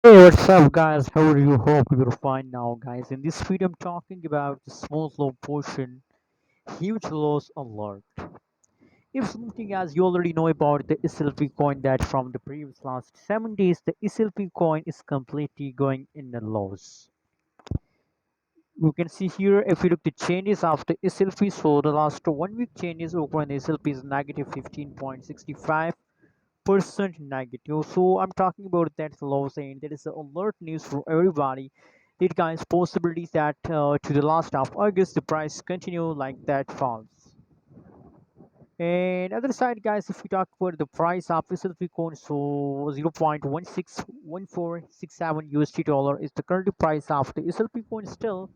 Hey, what's up, guys? How are you? Hope you're fine now, guys. In this video, I'm talking about the small low portion, huge loss alert. If something as you already know about the SLP coin that from the previous last 7 days, the SLP coin is completely going in the loss. You can see here if you look the changes after SLP, so the last 1 week changes over in the SLP is negative 15.65% negative. So I'm talking about that low saying that is the alert news for everybody. It guys possibilities that to the last of August the price continue like that falls. And other side guys, if we talk about the price of SLP coin, so 0.161467 USD dollar is the current price of the SLP coin still.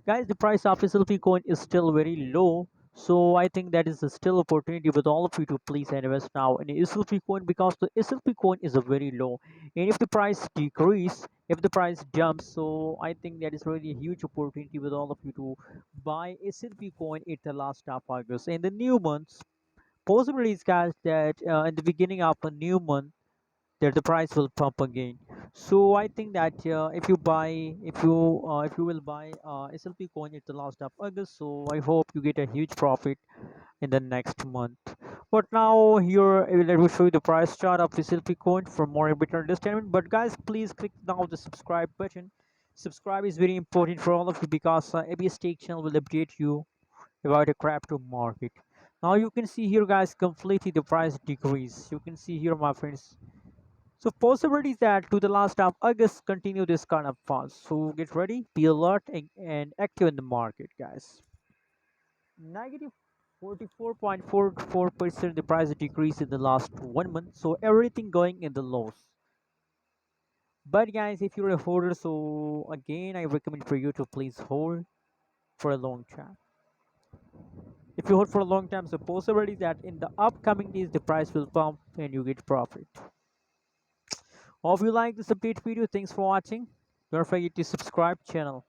Guys, the price of SLP coin is still very low, so I think that is a still opportunity with all of you to please invest now in SLP coin because the SLP coin is a very low, and if the price decrease, if the price jumps, so I think that is really a huge opportunity with all of you to buy SLP coin at the last of August and the new months. Possibilities, guys, that in the beginning of a new month that the price will pump again. So I think that if you will buy SLP coin at the last of August, so I hope you get a huge profit in the next month. But now here let me show you the price chart of SLP coin for more better understanding. But guys, please click now the subscribe button. Subscribe is very important for all of you because ABS Stake channel will update you about the crypto market. Now you can see here, guys, completely the price decrease. You can see here, my friends, so possibilities that to the last of August continue this kind of fall. So get ready, be alert and active in the market, guys. Negative 44.44% the price decrease in the last 1 month. So everything going in the loss. But guys, if you're a holder, so again I recommend for you to please hold for a long time. If you hold for a long time, so possibility that in the upcoming days the price will pump and you get profit. Hope you like this update video. Thanks for watching. Don't forget to subscribe channel.